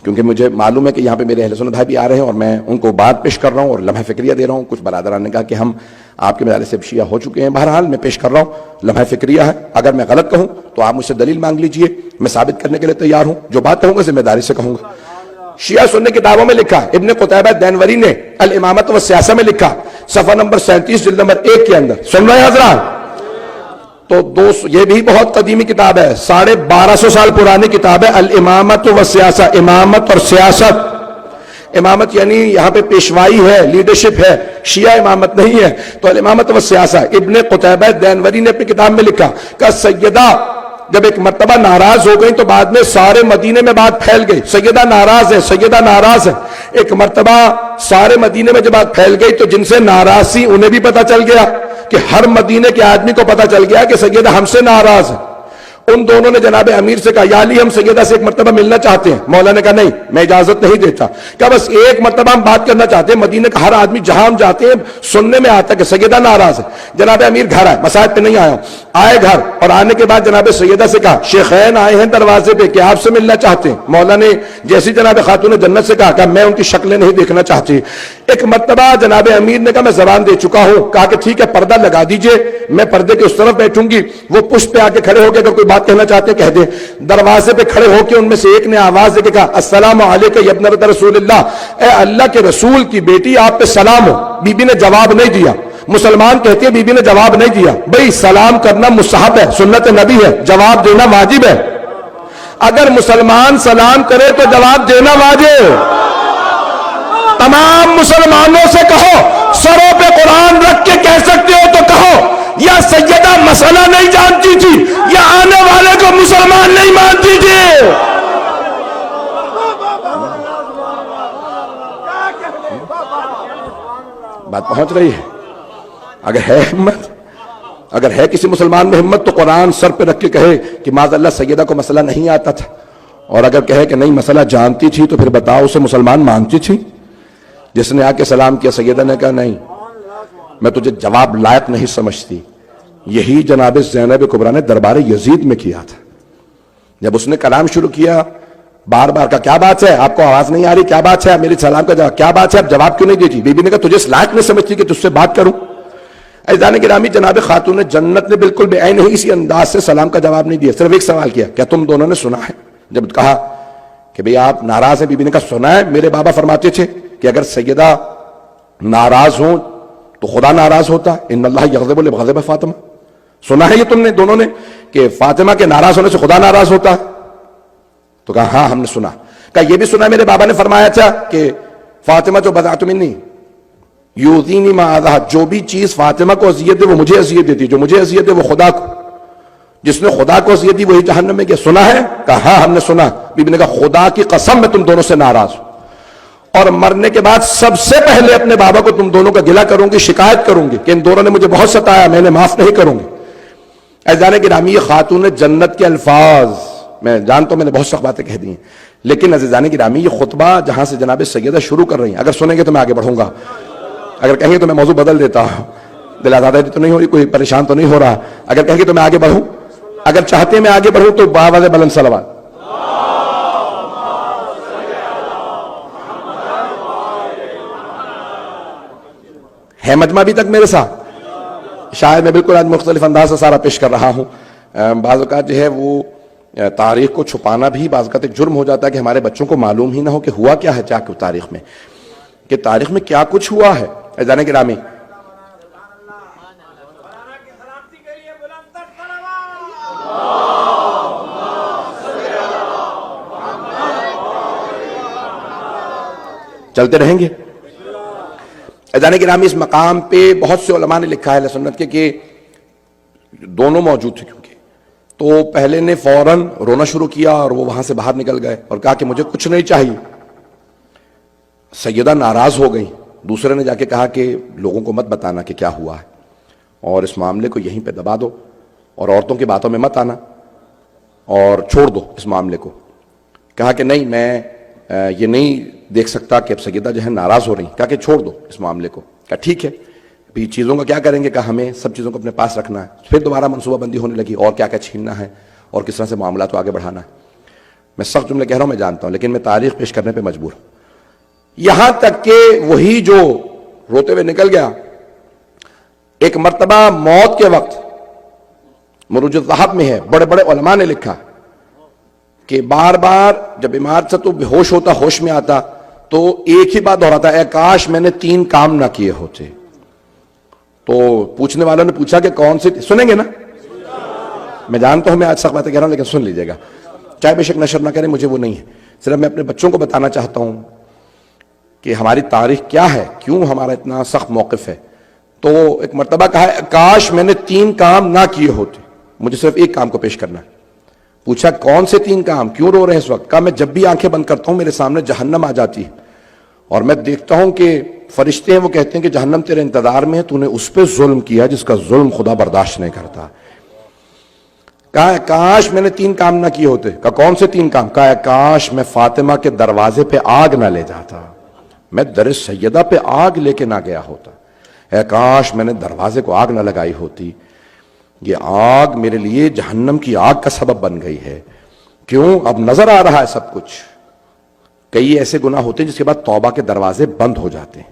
کیونکہ مجھے معلوم ہے کہ یہاں پہ میرے اہل سنت بھائی بھی آ رہے ہیں اور میں ان کو بات پیش کر رہا ہوں اور لمحہ فکریہ دے رہا ہوں. کچھ برادران نے کہا کہ ہم آپ کے مدارس سے شیعہ ہو چکے ہیں. بہرحال میں پیش کر رہا ہوں, لمحہ فکریہ ہے. اگر میں غلط کہوں تو آپ مجھ سے دلیل مانگ لیجئے, میں ثابت کرنے کے لیے تیار ہوں. جو بات کہوں گا ذمہ داری سے کہوں گا. شیعہ سنی کتابوں میں لکھا, ابن قتیبہ دینوری نے الامامت و سیاسہ میں لکھا, صفحہ نمبر 37 جلد نمبر 1 کے اندر. سن رہے ہیں حضرات؟ تو یہ بھی بہت قدیمی کتاب ہے, 1250 سال پرانی کتاب ہے, الامامت و سیاسہ, امامت اور سیاست. امامت یعنی یہاں پہ پیشوائی ہے, لیڈرشپ ہے, شیعہ امامت نہیں ہے. تو الامامت و سیاسہ ابن قتیبہ دینوری نے اپنی کتاب میں لکھا کہ سیدہ جب ایک مرتبہ ناراض ہو گئی تو بعد میں سارے مدینے میں بات پھیل گئی, سیدہ ناراض ہے, سیدہ ناراض ہے. ایک مرتبہ سارے مدینے میں جب بات پھیل گئی تو جن سے ناراض تھی انہیں بھی پتا چل گیا, کہ ہر مدینے کے آدمی کو پتا چل گیا کہ سیدہ ہم سے ناراض ہے. ان دونوں نے جناب امیر سے کہا, یا علی ہم سیدہ سے ایک مرتبہ ملنا چاہتے ہیں. مولا نے کہا نہیں, میں اجازت نہیں دیتا. کہ بس ایک مرتبہ ہم بات کرنا چاہتے ہیں. مدینے کا ہر آدمی جہاں ہم جاتے ہیں سننے میں آتا ہے کہ سیدہ ناراض ہے. جناب امیر گھر آئے, مساجد پہ نہیں آیا, آئے گھر, اور آنے کے بعد جناب سیدہ سے کہا شیخین آئے ہیں دروازے پہ کہ آپ سے ملنا چاہتے ہیں. مولا نے جیسی جناب خاتون جنت سے کہا کہ میں ان کی شکلیں نہیں دیکھنا چاہتی. ایک مرتبہ جناب امیر نے کہا میں زبان دے چکا ہوں. کہا کہ ٹھیک ہے پردہ لگا دیجئے, میں پردے کے اس طرف بیٹھوں گی. وہ پشت پہ آ کے کھڑے ہو کے اگر کوئی بات کہنا چاہتے ہیں کہہ دیں. دروازے پہ کھڑے ہو کے ان میں سے ایک نے آواز دے کے کہا السلام علیکم یا ابنۃ رسول اللہ, اے اللہ کے رسول کی بیٹی آپ پہ سلام ہو. بی بی نے جواب نہیں دیا. مسلمان کہتے ہیں بی بی نے جواب نہیں دیا. بھئی سلام کرنا مستحب ہے, سنت نبی ہے, جواب دینا واجب ہے. اگر مسلمان سلام کرے تو جواب دینا واجب. تمام مسلمانوں سے کہو, سروں پہ قرآن رکھ کے کہہ سکتے ہو تو کہو, یا سیدہ مسئلہ نہیں جانتی تھی یا آنے والے کو مسلمان نہیں مانتی تھی. بات پہنچ رہی ہے؟ اگر ہے ہمت, اگر ہے کسی مسلمان میں ہمت تو قرآن سر پہ رکھ کے کہے کہ معاذ اللہ سیدہ کو مسئلہ نہیں آتا تھا. اور اگر کہے کہ نہیں مسئلہ جانتی تھی تو پھر بتاؤ اسے مسلمان مانتی تھی؟ جس نے آ کے سلام کیا سیدہ نے کہا نہیں میں تجھے جواب لائق نہیں سمجھتی. یہی جناب زینب کبریٰ نے دربار یزید میں کیا تھا. جب اس نے کلام شروع کیا بار بار کا کیا بات ہے, آپ کو آواز نہیں آ رہی, کیا بات ہے, میری سلام کا جواب, کیا بات ہے, آپ جواب کیوں نہیں دیتی؟ بی بی نے کہا تجھے اس لائق نہیں سمجھتی کہ تجھ سے بات کروں. عزیزان گرامی, جناب خاتون جنت نے بالکل بے عین ہی اسی انداز سے سلام کا جواب نہیں دیا, صرف ایک سوال کیا, کیا تم دونوں نے سنا ہے؟ جب کہا کہ بھئی آپ ناراض ہیں, بی بی نے کہا سنا ہے, میرے بابا فرماتے تھے کہ اگر سیدہ ناراض ہوں تو خدا ناراض ہوتا, ان اللہ یغضب لغضب فاطمہ. سنا ہے یہ تم نے دونوں نے کہ فاطمہ کے ناراض ہونے سے خدا ناراض ہوتا ہے؟ تو کہا ہاں ہم نے سنا. کہا یہ بھی سنا میرے بابا نے فرمایا تھا کہ فاطمہ جو بضعۃ منی یؤذینی ما آذاہا, جو بھی چیز فاطمہ کو اذیت دے وہ مجھے اذیت دیتی, جو مجھے اذیت دے وہ خدا کو, جس نے خدا کو اذیت دی وہی جہنم میں گیا. سنا ہے؟ کہا ہاں ہم نے سنا. بی بی نے کہا خدا کی قسم میں تم دونوں سے ناراض ہوں, اور مرنے کے بعد سب سے پہلے اپنے بابا کو تم دونوں کا گلہ کروں گی, شکایت کروں گی کہ ان دونوں نے مجھے بہت ستایا, میں نے معاف نہیں کروں گی. عزیزان گرامی, خاتون جنت کے الفاظ میں جانتا ہوں میں نے بہت سخت باتیں کہہ دی ہیں, لیکن عزیزان گرامی یہ خطبہ جہاں سے جناب سیدہ شروع کر رہی ہیں, اگر سنیں گے تو میں آگے بڑھوں گا, اگر کہیں گے تو میں موضوع بدل دیتا ہوں. دل آزادی تو نہیں ہو رہی, کوئی پریشان تو نہیں ہو رہا؟ اگر کہیں گے تو میں آگے بڑھوں, اگر چاہتے ہیں میں آگے بڑھوں تو باواز بلند صلوات. ہے مجمع ابھی تک میرے ساتھ؟ شاید میں بالکل آج مختلف انداز سے سارا پیش کر رہا ہوں. بعض اوقات جو ہے وہ تاریخ کو چھپانا بھی بعض اوقات ایک جرم ہو جاتا ہے کہ ہمارے بچوں کو معلوم ہی نہ ہو کہ ہوا کیا ہے کیا تاریخ میں, کہ تاریخ میں کیا کچھ ہوا ہے. عزیزان گرامی, چلتے رہیں گے. عزیزان گرامی, اس مقام پہ بہت سے علماء نے لکھا ہے اہل سنت کے کہ دونوں موجود تھے, کیونکہ تو پہلے نے فوراً رونا شروع کیا اور وہ وہاں سے باہر نکل گئے اور کہا کہ مجھے کچھ نہیں چاہیے. سیدہ ناراض ہو گئی. دوسرے نے جا کے کہا کہ لوگوں کو مت بتانا کہ کیا ہوا ہے, اور اس معاملے کو یہیں پہ دبا دو, اور عورتوں کی باتوں میں مت آنا, اور چھوڑ دو اس معاملے کو. کہا کہ نہیں میں یہ نہیں دیکھ سکتا کہ اب سیدہ جو ہے ناراض ہو رہی. کہا کہ چھوڑ دو اس معاملے کو. کہا ٹھیک ہے, بھی چیزوں کا کیا کریں گے؟ کہا ہمیں سب چیزوں کو اپنے پاس رکھنا ہے. پھر دوبارہ منصوبہ بندی ہونے لگی اور کیا کیا چھیننا ہے اور کس طرح سے معاملات کو آگے بڑھانا ہے. میں سخت جملے کہہ رہا ہوں میں جانتا ہوں، لیکن میں تاریخ پیش کرنے پہ مجبور ہوں. یہاں تک کہ وہی جو روتے ہوئے نکل گیا، ایک مرتبہ موت کے وقت مروج الذہب میں ہے، بڑے بڑے علماء نے لکھا کہ بار بار جب بیمار تھا تو بے ہوش ہوتا، ہوش میں آتا تو ایک ہی بات دہراتا، اے کاش میں نے 3 کام نہ کیے ہوتے. تو پوچھنے والوں نے پوچھا کہ کون سے، سنیں گے نا؟ میں جانتا ہوں میں آج سخت باتیں کہہ رہا ہوں لیکن سن لیجئے گا، چاہے بے شک نشر نہ کریں، مجھے وہ نہیں ہے. صرف میں اپنے بچوں کو بتانا چاہتا ہوں کہ ہماری تاریخ کیا ہے، کیوں ہمارا اتنا سخت موقف ہے. تو ایک مرتبہ کہا ہے کاش میں نے 3 کام نہ کیے ہوتے، مجھے صرف ایک کام کو پیش کرنا ہے. پوچھا کون سے 3 کام، کیوں رو رہے ہیں اس وقت؟ کہا میں جب بھی آنکھیں بند کرتا ہوں میرے سامنے جہنم آ جاتی ہے اور میں دیکھتا ہوں کہ فرشتے ہیں وہ کہتے ہیں کہ جہنم تیرے انتظار میں ہے، تو نے اس پہ ظلم کیا جس کا ظلم خدا برداشت نہیں کرتا. کہا کاش میں نے 3 کام نہ کیے ہوتے. کہا کون سے 3 کام؟ کہا کاش میں فاطمہ کے دروازے پہ آگ نہ لے جاتا، میں در سیدہ پہ آگ لے کے نہ گیا ہوتا. اے کاش میں نے دروازے کو آگ نہ لگائی ہوتی. یہ آگ میرے لیے جہنم کی آگ کا سبب بن گئی ہے. کیوں؟ اب نظر آ رہا ہے سب کچھ. کئی ایسے گناہ ہوتے ہیں جس کے بعد توبہ کے دروازے بند ہو جاتے ہیں.